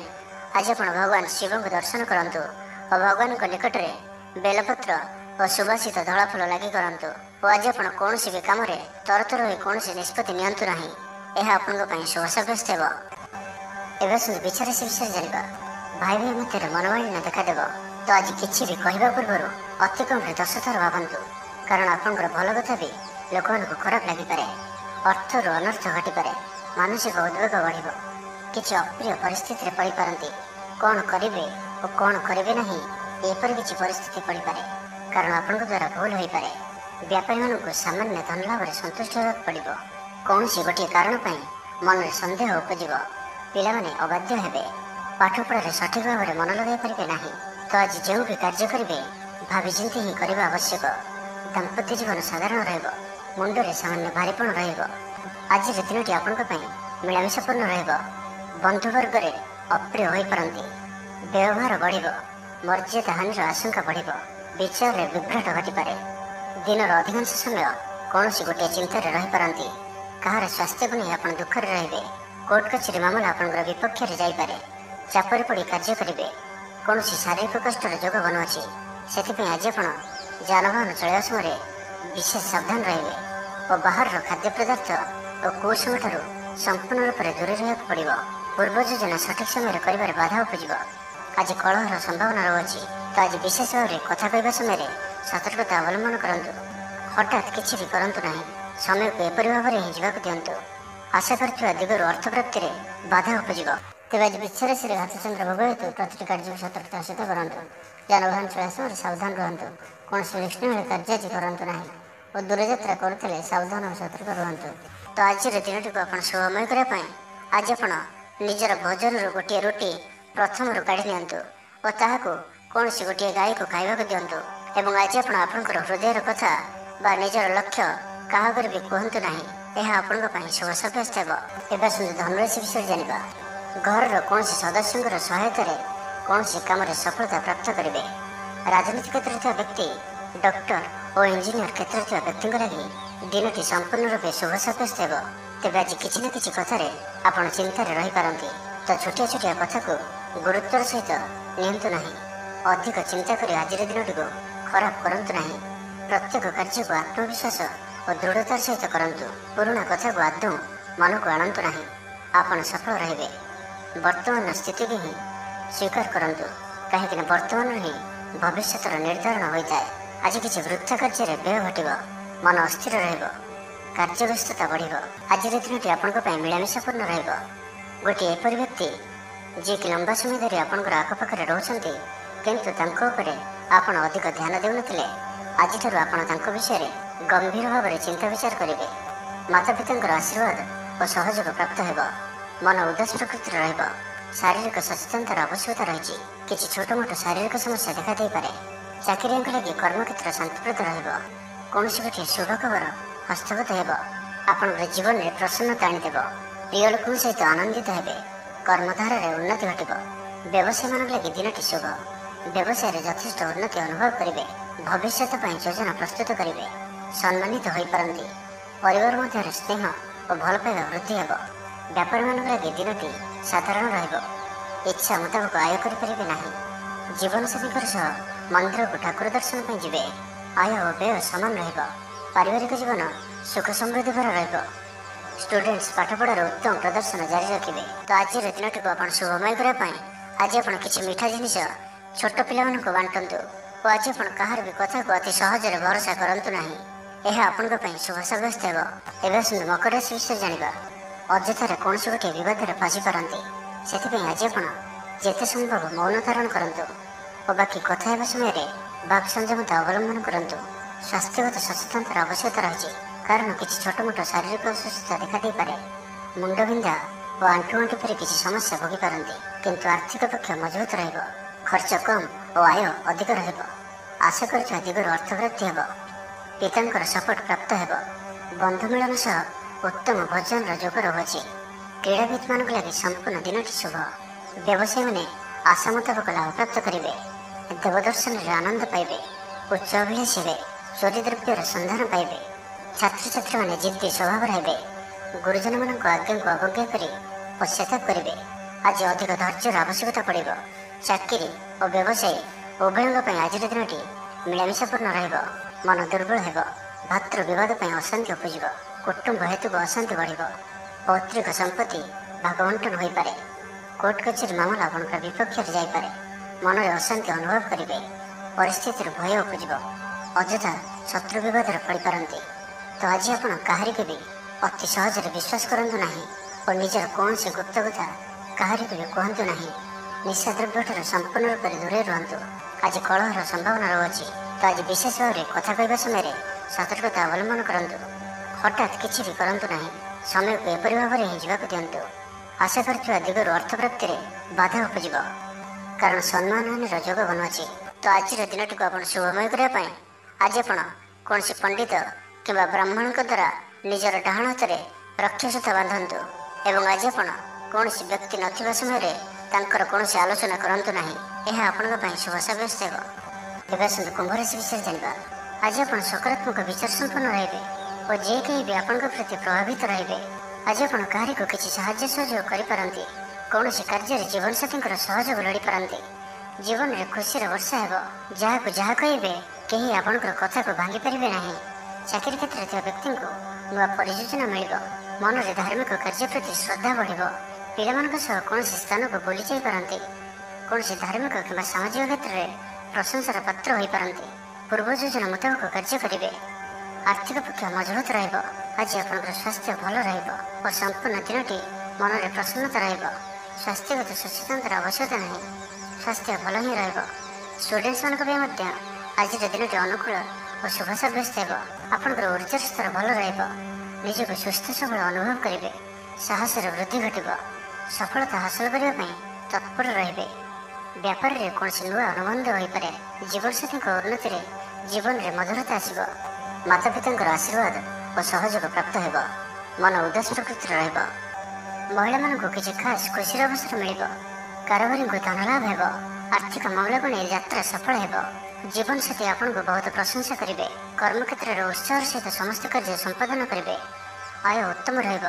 ଆଜି ଆପଣ ଭଗବାନ ଶିବଙ୍କୁ ଦର୍ଶନ କରନ୍ତୁ ଓ ଭଗବାନଙ୍କ ନିକଟରେ ବେଲପତ୍ର ଓ ସୁବାସିତ ଧଳା ଫୁଲ ଲାଗି କରନ୍ତୁ। ଓ ଆଜି ଆପଣ କୌଣସି ବି କାମରେ ତରତର ହୋଇ କୌଣସି ନିଷ୍ପତ୍ତି ନିଅନ୍ତୁ ନାହିଁ। ଏହା ଆପଣଙ୍କ ପାଇଁ ଶୁଭ ସାବ୍ୟସ୍ତ ହେବ। ଏବେ ଆସନ୍ତୁ ବିଛା ରାଶି ବିଷୟରେ ଜାଣିବା। ଭାଇ ଭାଇ ମଧ୍ୟରେ ମନମାଳିନ୍ୟ ଦେଖାଦେବ। ତ ଆଜି କିଛି ବି କହିବା ପୂର୍ବରୁ ଅତି କମ୍ରେ 10 ଥର ଭାବନ୍ତୁ। କାରଣ ଆପଣଙ୍କର ଭଲ କଥା ବି ଲୋକମାନଙ୍କୁ ଖରାପ ଲାଗିପାରେ। ଅର୍ଥରୁ ଅନର୍ଥ ଘଟିପାରେ। ମାନସିକ ଉଦ୍ବେଗ ବଢ଼ିବ। କିଛି ଅପ୍ରିୟ ପରିସ୍ଥିତିରେ ପଡ଼ିପାରନ୍ତି। କ'ଣ କରିବେ ଓ କ'ଣ କରିବେ ନାହିଁ ଏପରି କିଛି ପରିସ୍ଥିତି ପଡ଼ିପାରେ। କାରଣ ଆପଣଙ୍କ ଦ୍ୱାରା ଭୁଲ ହୋଇପାରେ। ବ୍ୟାପାରୀମାନଙ୍କୁ ସାମାନ୍ୟ ଧନଲାଭରେ ସନ୍ତୁଷ୍ଟ ହେବାକୁ ପଡ଼ିବ। କୌଣସି ଗୋଟିଏ କାରଣ ପାଇଁ ମନରେ ସନ୍ଦେହ ଉପୁଜିବ। ପିଲାମାନେ ଅବାଧ୍ୟ ହେବେ। ପାଠପଢ଼ାରେ ସଠିକ୍ ଭାବରେ ମନ ଲଗାଇ ପାରିବେ ନାହିଁ। ତ ଆଜି ଯେଉଁ ବି କାର୍ଯ୍ୟ କରିବେ ଭାବିଚିନ୍ତି ହିଁ କରିବା ଆବଶ୍ୟକ। ଦାମ୍ପତ୍ୟ ଜୀବନ ସାଧାରଣ ରହିବ। ମୁଣ୍ଡରେ ସାମାନ୍ୟ ଭାରିପଣ ରହିବ। ଆଜିର ଦିନଟି ଆପଣଙ୍କ ପାଇଁ ମିଳାମିଶାପୂର୍ଣ୍ଣ ରହିବ। ବନ୍ଧୁବର୍ଗରେ ଅପ୍ରିୟ ହୋଇପାରନ୍ତି। ବ୍ୟବହାର ବଢ଼ିବ। ମର୍ଯ୍ୟାଦା ହାନିର ଆଶଙ୍କା ବଢ଼ିବ। ବିଚାରରେ ବିଭ୍ରାଟ ଘଟିପାରେ। ଦିନର ଅଧିକାଂଶ ସମୟ କୌଣସି ଗୋଟିଏ ଚିନ୍ତାରେ ରହିପାରନ୍ତି। କାହାର ସ୍ୱାସ୍ଥ୍ୟକୁ ନେଇ ଆପଣ ଦୁଃଖରେ ରହିବେ। କୋର୍ଟ କଚେରୀ ମାମଲା ଆପଣଙ୍କର ବିପକ୍ଷରେ ଯାଇପାରେ। ଚାପରେ ପଡ଼ି କାର୍ଯ୍ୟ କରିବେ। କୌଣସି ଶାରୀରିକ କଷ୍ଟର ଯୋଗ ବନୁଅଛି। ସେଥିପାଇଁ ଆଜି ଆପଣ ଯାନବାହନ ଚଳାଇବା ସମୟରେ ବିଶେଷ ସାବଧାନ ରହିବେ ଓ ବାହାରର ଖାଦ୍ୟ ପଦାର୍ଥ ଓ କୁସଙ୍ଗଠାରୁ ସମ୍ପୂର୍ଣ୍ଣ ରୂପରେ ଦୂରେଇ ରହିବାକୁ ପଡ଼ିବ। ପୂର୍ବ ଯୋଜନା ସଠିକ୍ ସମୟରେ କରିବାରେ ବାଧା ଉପୁଜିବ। ଆଜି କଳହର ସମ୍ଭାବନା ରହୁଅଛି। ତ ଆଜି ବିଶେଷ ଭାବରେ କଥା କହିବା ସମୟରେ ସତର୍କତା ଅବଲମ୍ବନ କରନ୍ତୁ। ହଠାତ୍ କିଛି ବି କରନ୍ତୁ ନାହିଁ। ସମୟକୁ ଏପରି ଭାବରେ ହିଁ ଯିବାକୁ ଦିଅନ୍ତୁ। ଆଶା କରିଥିବା ଦିଗରୁ ଅର୍ଥ ପ୍ରାପ୍ତିରେ ବାଧା ଉପୁଜିବ। ତେବେ ଆଜି ବିଚ୍ଛାରାଶିରେ ଘାତଚନ୍ଦ୍ର ଭୋଗ ହେତୁ ପ୍ରତିଟି କାର୍ଯ୍ୟକୁ ସତର୍କତା ସହିତ କରନ୍ତୁ। ଯାନବାହନ ଚଳାଇବା ସମୟରେ ସାବଧାନ ରୁହନ୍ତୁ। କୌଣସି ବିଷ୍ଣୁମୟ କାର୍ଯ୍ୟ ଆଜି କରନ୍ତୁ ନାହିଁ ଓ ଦୂରଯାତ୍ରା କରୁଥିଲେ ସାବଧାନ ଓ ସତର୍କ ରୁହନ୍ତୁ। ତ ଆଜିର ଦିନଟିକୁ ଆପଣ ଶୁଭମୟ କରିବା ପାଇଁ ଆଜି ଆପଣ ନିଜର ଭୋଜନରୁ ଗୋଟିଏ ରୁଟି ପ୍ରଥମରୁ କାଢ଼ି ନିଅନ୍ତୁ ଓ ତାହାକୁ କୌଣସି ଗୋଟିଏ ଗାଈକୁ ଖାଇବାକୁ ଦିଅନ୍ତୁ। ଏବଂ ଆଜି ଆପଣ ଆପଣଙ୍କର ହୃଦୟର କଥା ବା ନିଜର ଲକ୍ଷ୍ୟ କାହାକୁ ବି କୁହନ୍ତୁ ନାହିଁ। ଏହା ଆପଣଙ୍କ ପାଇଁ ଶୁଭ ସାବ୍ୟସ୍ତ ହେବ। ଏବେ ଆସନ୍ତୁ ଧନୁରାଶି ବିଷୟରେ ଜାଣିବା। ଘରର କୌଣସି ସଦସ୍ୟଙ୍କର ସହାୟତାରେ କୌଣସି କାମରେ ସଫଳତା ପ୍ରାପ୍ତ କରିବେ। ରାଜନୀତି କ୍ଷେତ୍ରରେ ଥିବା ବ୍ୟକ୍ତି, ଡକ୍ଟର ଓ ଇଞ୍ଜିନିୟର କ୍ଷେତ୍ରରେ ଥିବା ବ୍ୟକ୍ତିଙ୍କ ଲାଗି ଦିନଟି ସମ୍ପୂର୍ଣ୍ଣ ରୂପେ ଶୁଭ ସାବ୍ୟସ୍ତ ହେବ। ତେବେ ଆଜି କିଛି ନା କିଛି କଥାରେ ଆପଣ ଚିନ୍ତାରେ ରହିପାରନ୍ତି। ତ ଛୋଟିଆ ଛୋଟିଆ କଥାକୁ ଗୁରୁତ୍ୱର ସହିତ ନିଅନ୍ତୁ ନାହିଁ। ଅଧିକ ଚିନ୍ତା କରି ଆଜିର ଦିନଟିକୁ ଖରାପ କରନ୍ତୁ ନାହିଁ। ପ୍ରତ୍ୟେକ କାର୍ଯ୍ୟକୁ ଆତ୍ମବିଶ୍ୱାସ ଓ ଦୃଢ଼ତାର ସହିତ କରନ୍ତୁ। ପୁରୁଣା କଥାକୁ ଆଦୌ ମନକୁ ଆଣନ୍ତୁ ନାହିଁ। ଆପଣ ସଫଳ ରହିବେ। ବର୍ତ୍ତମାନର ସ୍ଥିତିକୁ ହିଁ ସ୍ୱୀକାର କରନ୍ତୁ, କାହିଁକିନା ବର୍ତ୍ତମାନରୁ ହିଁ ଭବିଷ୍ୟତର ନିର୍ଦ୍ଧାରଣ ହୋଇଥାଏ। ଆଜି କିଛି ବୃଥା କାର୍ଯ୍ୟରେ ବ୍ୟୟ ଘଟିବ। ମନ ଅସ୍ଥିର ରହିବ। କାର୍ଯ୍ୟବ୍ୟସ୍ତତା ବଢ଼ିବ। ଆଜିର ଦିନଟି ଆପଣଙ୍କ ପାଇଁ ମିଳାମିଶାପୂର୍ଣ୍ଣ ରହିବ। ଗୋଟିଏ ଏପରି ବ୍ୟକ୍ତି ଯିଏକି ଲମ୍ବା ସମୟ ଧରି ଆପଣଙ୍କର ଆଖପାଖରେ ରହୁଛନ୍ତି କିନ୍ତୁ ତାଙ୍କ ଉପରେ ଆପଣ ଅଧିକ ଧ୍ୟାନ ଦେଉନଥିଲେ, ଆଜିଠାରୁ ଆପଣ ତାଙ୍କ ବିଷୟରେ ଗମ୍ଭୀର ଭାବରେ ଚିନ୍ତା ବିଚାର କରିବେ। ମାତାପିତାଙ୍କର ଆଶୀର୍ବାଦ ଓ ସହଯୋଗ ପ୍ରାପ୍ତ ହେବ। ମନ ଉଦାସ ପ୍ରକୃତିର ରହିବ। ଶାରୀରିକ ସଚେତନତାର ଆବଶ୍ୟକତା ରହିଛି। କିଛି ଛୋଟମୋଟ ଶାରୀରିକ ସମସ୍ୟା ଦେଖାଦେଇପାରେ। ଚାକିରିଆଙ୍କ ଲାଗି କର୍ମକ୍ଷେତ୍ର ଶାନ୍ତିପ୍ରଦ ରହିବ। କୌଣସି ଗୋଟିଏ ଶୁଭ ଖବର ହସ୍ତଗତ ହେବ। ଆପଣଙ୍କର ଜୀବନରେ ପ୍ରସନ୍ନତା ଆଣିଦେବ। ପ୍ରିୟ ଲୋକଙ୍କ ସହିତ ଆନନ୍ଦିତ ହେବେ। କର୍ମଧାରାରେ ଉନ୍ନତି ଘଟିବ। ବ୍ୟବସାୟୀମାନଙ୍କ ଲାଗି ଦିନଟି ଶୁଭ। ବ୍ୟବସାୟରେ ଯଥେଷ୍ଟ ଉନ୍ନତି ଅନୁଭବ କରିବେ। ଭବିଷ୍ୟତ ପାଇଁ ଯୋଜନା ପ୍ରସ୍ତୁତ କରିବେ। ସମ୍ମାନିତ ହୋଇପାରନ୍ତି। ପରିବାର ମଧ୍ୟରେ ସ୍ନେହ ଓ ଭଲ ପାଇବା ବୃଦ୍ଧି ହେବ। ବ୍ୟାପାରୀମାନଙ୍କ ଲାଗି ଦିନଟି ସାଧାରଣ ରହିବ। ଇଚ୍ଛା ମୁତାବକ ଆୟ କରିପାରିବେ ନାହିଁ। ଜୀବନସାଥୀଙ୍କର ସହ ମନ୍ଦିରକୁ ଠାକୁର ଦର୍ଶନ ପାଇଁ ଯିବେ। ଆୟ ଓ ବ୍ୟୟ ସମାନ ରହିବ। ପାରିବାରିକ ଜୀବନ ସୁଖ ସମୃଦ୍ଧି ଭରା ରହିବ। ଷ୍ଟୁଡେଣ୍ଟସ୍ ପାଠପଢ଼ାରେ ଉତ୍ତମ ପ୍ରଦର୍ଶନ ଜାରି ରଖିବେ। ତ ଆଜିର ଦିନଟିକୁ ଆପଣ ଶୁଭମୟ କରିବା ପାଇଁ ଆଜି ଆପଣ କିଛି ମିଠା ଜିନିଷ ଛୋଟ ପିଲାମାନଙ୍କୁ ବାଣ୍ଟନ୍ତୁ ଓ ଆଜି ଆପଣ କାହାର ବି କଥାକୁ ଅତି ସହଜରେ ଭରସା କରନ୍ତୁ ନାହିଁ। ଏହା ଆପଣଙ୍କ ପାଇଁ ଶୁଭ ସାବ୍ୟସ୍ତ ହେବ। ଏବେ ଆସନ୍ତୁ ମକର ରାଶି ବିଷୟରେ ଜାଣିବା। ଅଯଥାରେ କୌଣସି ଗୋଟିଏ ବିବାଦରେ ଫସି ପାରନ୍ତି। ସେଥିପାଇଁ ଆଜି ଆପଣ ଯେତେ ସମ୍ଭବ ମୌନ ଧାରଣ କରନ୍ତୁ ଓ ବାକି କଥା ହେବା ସମୟରେ ବାକ୍ ସଂଯମତା ଅବଲମ୍ବନ କରନ୍ତୁ। ସ୍ୱାସ୍ଥ୍ୟଗତ ସଚେତନତାର ଆବଶ୍ୟକତା ରହିଛି, କାରଣ କିଛି ଛୋଟମୋଟ ଶାରୀରିକ ଅସୁସ୍ଥତା ଦେଖାଦେଇପାରେ। ମୁଣ୍ଡବିନ୍ଧା ଓ ଆଣ୍ଠୁଗଣ୍ଠି ପରି କିଛି ସମସ୍ୟା ଭୋଗିପାରନ୍ତି, କିନ୍ତୁ ଆର୍ଥିକ ପକ୍ଷ ମଜବୁତ ରହିବ। ଖର୍ଚ୍ଚ କମ୍ ଓ ଆୟ ଅଧିକ ରହିବ। ଆଶା କରୁଥିବା ଦିଗରୁ ଅର୍ଥପ୍ରାପ୍ତି ହେବ। ପିତାଙ୍କର ସପୋର୍ଟ ପ୍ରାପ୍ତ ହେବ। ବନ୍ଧୁ ମିଳନ ସହ ଉତ୍ତମ ଭୋଜନର ଯୋଗ ରହୁଅଛି। କ୍ରୀଡ଼ାବିତମାନଙ୍କ ଲାଗି ସମ୍ପୂର୍ଣ୍ଣ ଦିନଟି ଶୁଭ। ବ୍ୟବସାୟୀମାନେ ଆଶା ମୁତାବକ ଲାଭ ପ୍ରାପ୍ତ କରିବେ। ଦେବଦର୍ଶନରେ ଆନନ୍ଦ ପାଇବେ। ଉଚ୍ଚ ଅଭିଳାଷୀ ହେବେ। ଚୋରି ଦ୍ରବ୍ୟର ସନ୍ଧାନ ପାଇବେ। ଛାତ୍ରଛାତ୍ରୀମାନେ ଜିଦ୍ଦି ସ୍ୱଭାବର ହେବେ। ଗୁରୁଜନମାନଙ୍କ ଆଜ୍ଞାକୁ ଅବଜ୍ଞା କରି ପଶ୍ଚାତାପ କରିବେ। ଆଜି ଅଧିକ ଧୈର୍ଯ୍ୟର ଆବଶ୍ୟକତା ପଡ଼ିବ। ଚାକିରି ଓ ବ୍ୟବସାୟୀ ଉଭୟଙ୍କ ପାଇଁ ଆଜିର ଦିନଟି ମିଳାମିଶାପୂର୍ଣ୍ଣ ରହିବ। ମନ ଦୁର୍ବଳ ହେବ। ଭାତୃ ବିବାଦ ପାଇଁ ଅଶାନ୍ତି ଉପୁଜିବ। କୁଟୁମ୍ବ ହେତୁକୁ ଅଶାନ୍ତି ବଢ଼ିବ। ପୈତୃକ ସମ୍ପତ୍ତି ଭାଗବଣ୍ଟନ ହୋଇପାରେ। କୋର୍ଟ କଚେରୀ ମାମଲା ଆପଣଙ୍କର ବିପକ୍ଷରେ ଯାଇପାରେ। ମନରେ ଅଶାନ୍ତି ଅନୁଭବ କରିବେ। ପରିସ୍ଥିତିରୁ ଭୟ ଉପୁଜିବ। ଅଯଥା ଶତ୍ରୁ ବିବାଦରେ ପଡ଼ିପାରନ୍ତି। ତ ଆଜି ଆପଣ କାହାରିକୁ ବି ଅତି ସହଜରେ ବିଶ୍ୱାସ କରନ୍ତୁ ନାହିଁ ଓ ନିଜର କୌଣସି ଗୁପ୍ତ କଥା କାହାରିକୁ ବି କୁହନ୍ତୁ ନାହିଁ। ନିଶାଦ୍ରବ୍ୟଠାରୁ ସମ୍ପୂର୍ଣ୍ଣ ରୂପରେ ଦୂରେଇ ରୁହନ୍ତୁ। ଆଜି କଳହର ସମ୍ଭାବନା ରହୁଅଛି। ତ ଆଜି ବିଶେଷ ଭାବରେ କଥା କହିବା ସମୟରେ ସତର୍କତା ଅବଲମ୍ବନ କରନ୍ତୁ। ହଠାତ୍ କିଛି ବି କରନ୍ତୁ ନାହିଁ। ସମୟକୁ ଏପରି ଭାବରେ ହିଁ ଯିବାକୁ ଦିଅନ୍ତୁ। ଆଶା କରିଥିବା ଦିଗରୁ ଅର୍ଥ ପ୍ରାପ୍ତିରେ ବାଧା ଉପୁଜିବ, କାରଣ ସମ୍ମାନହାନିର ଯୋଗ ବନୁଅଛି। ତ ଆଜିର ଦିନଟିକୁ ଆପଣ ଶୁଭମୟ କରିବା ପାଇଁ ଆଜି ଆପଣ କୌଣସି ପଣ୍ଡିତ କିମ୍ବା ବ୍ରାହ୍ମଣଙ୍କ ଦ୍ୱାରା ନିଜର ଡାହାଣ ହାତରେ ରକ୍ଷାସୂତା ବାନ୍ଧନ୍ତୁ ଏବଂ ଆଜି ଆପଣ କୌଣସି ବ୍ୟକ୍ତି ନଥିବା ସମୟରେ ତାଙ୍କର କୌଣସି ଆଲୋଚନା କରନ୍ତୁ ନାହିଁ। ଏହା ଆପଣଙ୍କ ପାଇଁ ଶୁଭ ସାବ୍ୟସ୍ତ ହେବ। ଏବେ ଆସନ୍ତୁ କୁମ୍ଭ ରାଶି ବିଷୟରେ ଜାଣିବା। ଆଜି ଆପଣ ସକାରାତ୍ମକ ବିଚାର ସମ୍ପନ୍ନ ରହିବେ ଓ ଯେ କେହି ବି ଆପଣଙ୍କ ପ୍ରତି ପ୍ରଭାବିତ ରହିବେ। ଆଜି ଆପଣ କାହାରିକୁ କିଛି ସାହାଯ୍ୟ ସହଯୋଗ କରିପାରନ୍ତି। କୌଣସି କାର୍ଯ୍ୟରେ ଜୀବନସାଥୀଙ୍କର ସହଯୋଗ ଲୋଡ଼ିପାରନ୍ତି। ଜୀବନରେ ଖୁସିର ବର୍ଷା ହେବ। ଯାହାକୁ ଯାହା କହିବେ କେହି ଆପଣଙ୍କର କଥାକୁ ଭାଙ୍ଗି ପାରିବେ ନାହିଁ। ଚାକିରି କ୍ଷେତ୍ରରେ ଥିବା ବ୍ୟକ୍ତିଙ୍କୁ ନୂଆ ପରିଯୋଜନା ମିଳିବ। ମନରେ ଧାର୍ମିକ କାର୍ଯ୍ୟ ପ୍ରତି ଶ୍ରଦ୍ଧା ବଢ଼ିବ। ପିଲାମାନଙ୍କ ସହ କୌଣସି ସ୍ଥାନକୁ ବୁଲି ଯାଇପାରନ୍ତି। କୌଣସି ଧାର୍ମିକ କିମ୍ବା ସାମାଜିକ କ୍ଷେତ୍ରରେ ପ୍ରଶଂସାର ପାତ୍ର ହୋଇପାରନ୍ତି। ପୂର୍ବ ଯୋଜନା ମୁତାବକ କାର୍ଯ୍ୟ କରିବେ। ଆର୍ଥିକ ପକ୍ଷ ମଜବୁତ ରହିବ। ଆଜି ଆପଣଙ୍କର ସ୍ୱାସ୍ଥ୍ୟ ଭଲ ରହିବ ଓ ସମ୍ପୂର୍ଣ୍ଣ ଦିନଟି ମନରେ ପ୍ରସନ୍ନତା ରହିବ। ସ୍ୱାସ୍ଥ୍ୟଗତ ସଚେତନତାର ଆବଶ୍ୟକତା ନାହିଁ। ସ୍ୱାସ୍ଥ୍ୟ ଭଲ ହିଁ ରହିବ। ଷ୍ଟୁଡେଣ୍ଟମାନଙ୍କ ପାଇଁ ମଧ୍ୟ ଆଜିର ଦିନଟି ଅନୁକୂଳ ଓ ଶୁଭ ସାବ୍ୟସ୍ତ ହେବ। ଆପଣଙ୍କର ଉର୍ଜାର ସ୍ତର ଭଲ ରହିବ। ନିଜକୁ ସୁସ୍ଥ ସବଳ ଅନୁଭବ କରିବେ। ସାହସର ବୃଦ୍ଧି ଘଟିବ। ସଫଳତା ହାସଲ କରିବା ପାଇଁ ତତ୍ପର ରହିବେ। ବ୍ୟାପାରରେ କୌଣସି ନୂଆ ଅନୁବନ୍ଧ ହୋଇପାରେ। ଜୀବନସାଥୀଙ୍କ ଉନ୍ନତିରେ ଜୀବନରେ ମଧୁରତା ଆସିବ। ମାତାପିତାଙ୍କର ଆଶୀର୍ବାଦ ଓ ସହଯୋଗ ପ୍ରାପ୍ତ ହେବ। ମନ ଉଦାସ ପ୍ରକୃତିର ରହିବ। ମହିଳାମାନଙ୍କୁ କିଛି ଖାସ୍ ଖୁସିର ଅବସର ମିଳିବ। କାରବାରୀଙ୍କୁ ଧନ ଲାଭ ହେବ। ଆର୍ଥିକ ମାମଲାକୁ ନେଇ ଯାତ୍ରା ସଫଳ ହେବ। ଜୀବନସାଥୀ ଆପଣଙ୍କୁ ବହୁତ ପ୍ରଶଂସା କରିବେ। କର୍ମକ୍ଷେତ୍ରରେ ଉତ୍ସାହର ସହିତ ସମସ୍ତ କାର୍ଯ୍ୟ ସମ୍ପାଦନ କରିବେ। ଆୟ ଉତ୍ତମ ରହିବ।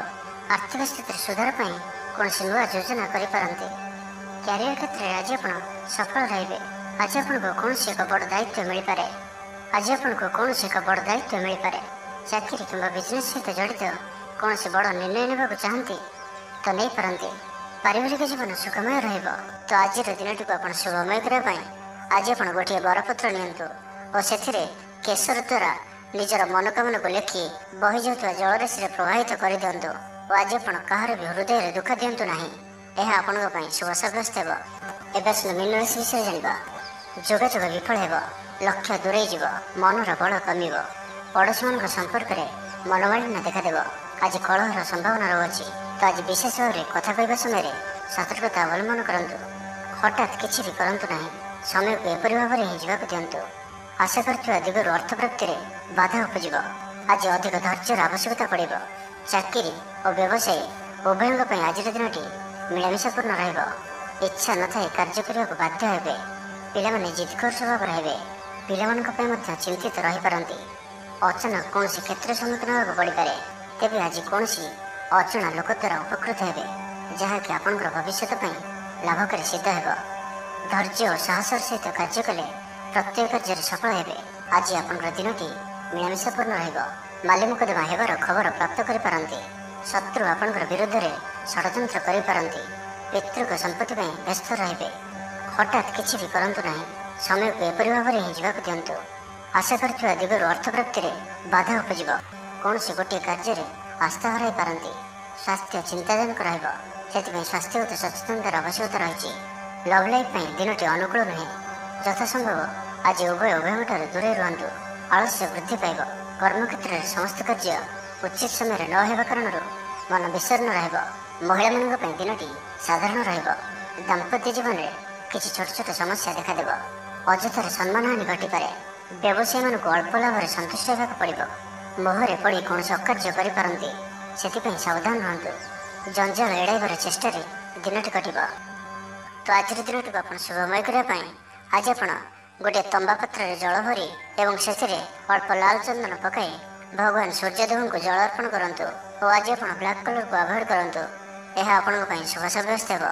ଆର୍ଥିକ ସ୍ଥିତିରେ ସୁଧାର ପାଇଁ କୌଣସି ନୂଆ ଯୋଜନା କରିପାରନ୍ତି। କ୍ୟାରିୟର କ୍ଷେତ୍ରରେ ଆଜି ଆପଣ ସଫଳ ରହିବେ। ଆଜି ଆପଣଙ୍କୁ କୌଣସି ଏକ ବଡ଼ ଦାୟିତ୍ୱ ମିଳିପାରେ। ଚାକିରି କିମ୍ବା ବିଜନେସ୍ ସହିତ ଜଡ଼ିତ କୌଣସି ବଡ଼ ନିର୍ଣ୍ଣୟ ନେବାକୁ ଚାହାନ୍ତି ତ ନେଇପାରନ୍ତି। ପାରିବାରିକ ଜୀବନ ସୁଖମୟ ରହିବ। ତ ଆଜିର ଦିନଟିକୁ ଆପଣ ଶୁଭମୟ କରିବା ପାଇଁ ଆଜି ଆପଣ ଗୋଟିଏ ବରପତ୍ର ନିଅନ୍ତୁ ଓ ସେଥିରେ କେଶର ଦ୍ୱାରା ନିଜର ମନୋକାମନାକୁ ଲେଖି ବହିଯାଉଥିବା ଜଳରାଶିରେ ପ୍ରବାହିତ କରିଦିଅନ୍ତୁ। ଓ ଆଜି ଆପଣ କାହାର ବି ହୃଦୟରେ ଦୁଃଖ ଦିଅନ୍ତୁ ନାହିଁ। ଏହା ଆପଣଙ୍କ ପାଇଁ ଶୁଭ ସାବ୍ୟସ୍ତ ହେବ। ଏବେ ଆସନ୍ତୁ ମୀନ ରାଶି ବିଷୟରେ ଜାଣିବା। ଯୋଗାଯୋଗ ବିଫଳ ହେବ। ଲକ୍ଷ୍ୟ ଦୂରେଇ ଯିବ। ମନର ବଳ କମିବ। ପଡ଼ୋଶୀମାନଙ୍କ ସମ୍ପର୍କରେ ମନୋମାଳିନ୍ୟ ଦେଖାଦେବ। ଆଜି କଳହର ସମ୍ଭାବନା ରହୁଅଛି। ତ ଆଜି ବିଶେଷ ଭାବରେ କଥା କହିବା ସମୟରେ ସତର୍କତା ଅବଲମ୍ବନ କରନ୍ତୁ। ହଠାତ୍ କିଛି ବି କରନ୍ତୁ ନାହିଁ। ସମୟକୁ ଏପରି ଭାବରେ ହିଁ ଯିବାକୁ ଦିଅନ୍ତୁ। ଆଶା କରୁଥିବା ଦିଗରୁ ଅର୍ଥ ପ୍ରାପ୍ତିରେ ବାଧା ଉପୁଜିବ। ଆଜି ଅଧିକ ଧୈର୍ଯ୍ୟର ଆବଶ୍ୟକତା ପଡ଼ିବ। ଚାକିରି ଓ ବ୍ୟବସାୟୀ ଉଭୟଙ୍କ ପାଇଁ ଆଜିର ଦିନଟି ମିଳାମିଶାପୂର୍ଣ୍ଣ ରହିବ। ଇଚ୍ଛା ନଥାଇ କାର୍ଯ୍ୟ କରିବାକୁ ବାଧ୍ୟ ହେବେ। ପିଲାମାନେ ଜିଦଖୋର ସ୍ୱଭାବର ହେବେ। ପିଲାମାନଙ୍କ ପାଇଁ ମଧ୍ୟ ଚିନ୍ତିତ ରହିପାରନ୍ତି। ଅଚାନକ କୌଣସି କ୍ଷେତ୍ରରେ ସମ୍ମୁଖୀନ ହେବାକୁ ପଡ଼ିପାରେ। ତେବେ ଆଜି କୌଣସି ଅଜଣା ଲୋକ ଦ୍ୱାରା ଉପକୃତ ହେବେ, ଯାହାକି ଆପଣଙ୍କର ଭବିଷ୍ୟତ ପାଇଁ ଲାଭକାରୀ ସିଦ୍ଧ ହେବ। ଧୈର୍ଯ୍ୟ ଓ ସାହସର ସହିତ କାର୍ଯ୍ୟ କଲେ ପ୍ରତ୍ୟେକ କାର୍ଯ୍ୟରେ ସଫଳ ହେବେ। ଆଜି ଆପଣଙ୍କର ଦିନଟି ମିଳାମିଶାପୂର୍ଣ୍ଣ ରହିବ। ମାଲି ମୁକଦ୍ଦମା ହେବାର ଖବର ପ୍ରାପ୍ତ କରିପାରନ୍ତି। ଶତ୍ରୁ ଆପଣଙ୍କର ବିରୁଦ୍ଧରେ ଷଡ଼ଯନ୍ତ୍ର କରିପାରନ୍ତି। ପିତୃଙ୍କ ସମ୍ପତ୍ତି ପାଇଁ ବ୍ୟସ୍ତ ରହିବେ। ହଠାତ୍ କିଛି ବି କରନ୍ତୁ ନାହିଁ। ସମୟକୁ ଏପରି ଭାବରେ ହିଁ ଯିବାକୁ ଦିଅନ୍ତୁ। ଆଶା କରୁଥିବା ଦିଗରୁ ଅର୍ଥ ପ୍ରାପ୍ତିରେ ବାଧା ଉପୁଜିବ। କୌଣସି ଗୋଟିଏ କାର୍ଯ୍ୟରେ ଆସ୍ଥା ହରାଇ ପାରନ୍ତି। ସ୍ୱାସ୍ଥ୍ୟ ଚିନ୍ତାଜନକ ରହିବ। ସେଥିପାଇଁ ସ୍ୱାସ୍ଥ୍ୟଗତ ସଚେତନତାର ଆବଶ୍ୟକତା ରହିଛି। ଲଭ୍ ଲାଇଫ୍ ପାଇଁ ଦିନଟି ଅନୁକୂଳ ନୁହେଁ। ଯଥାସମ୍ଭବ ଆଜି ଉଭୟଙ୍କଠାରୁ ଦୂରେଇ ରୁହନ୍ତୁ। ଆଳସ୍ୟ ବୃଦ୍ଧି ପାଇବ। କର୍ମକ୍ଷେତ୍ରରେ ସମସ୍ତ କାର୍ଯ୍ୟ ଉଚିତ ସମୟରେ ନ ହେବା କାରଣରୁ ମନ ବିଷର୍ଣ୍ଣ ରହିବ। ମହିଳାମାନଙ୍କ ପାଇଁ ଦିନଟି ସାଧାରଣ ରହିବ। ଦାମ୍ପତ୍ୟ ଜୀବନରେ କିଛି ଛୋଟ ଛୋଟ ସମସ୍ୟା ଦେଖାଦେବ। ଅଯଥାରେ ସମ୍ମାନହାନି ଘଟିପାରେ। ବ୍ୟବସାୟୀମାନଙ୍କୁ ଅଳ୍ପ ଲାଭରେ ସନ୍ତୁଷ୍ଟ ହେବାକୁ ପଡ଼ିବ। ମୋହରେ ପଡ଼ି କୌଣସି ଅକାର୍ଯ୍ୟ କରିପାରନ୍ତି। ସେଥିପାଇଁ ସାବଧାନ ରୁହନ୍ତୁ। ଜଞ୍ଜାଳ ଏଡ଼ାଇବାର ଚେଷ୍ଟାରେ ଦିନଟି କଟିବ। ତ ଆଜିର ଦିନଟିକୁ ଆପଣ ଶୁଭମୟ କରିବା ପାଇଁ ଆଜି ଆପଣ ଗୋଟିଏ ତମ୍ବା ପାତ୍ରରେ ଜଳ ଭରି ଏବଂ ସେଥିରେ ଅଳ୍ପ ଲାଲ ଚନ୍ଦନ ପକାଇ ଭଗବାନ ସୂର୍ଯ୍ୟଦେବଙ୍କୁ ଜଳ ଅର୍ପଣ କରନ୍ତୁ ଓ ଆଜି ଆପଣ ବ୍ଲାକ୍ କଲର୍କୁ ଆଭଏଡ଼ କରନ୍ତୁ। ଏହା ଆପଣଙ୍କ ପାଇଁ ଶୁଭ ସାବ୍ୟସ୍ତ ହେବ।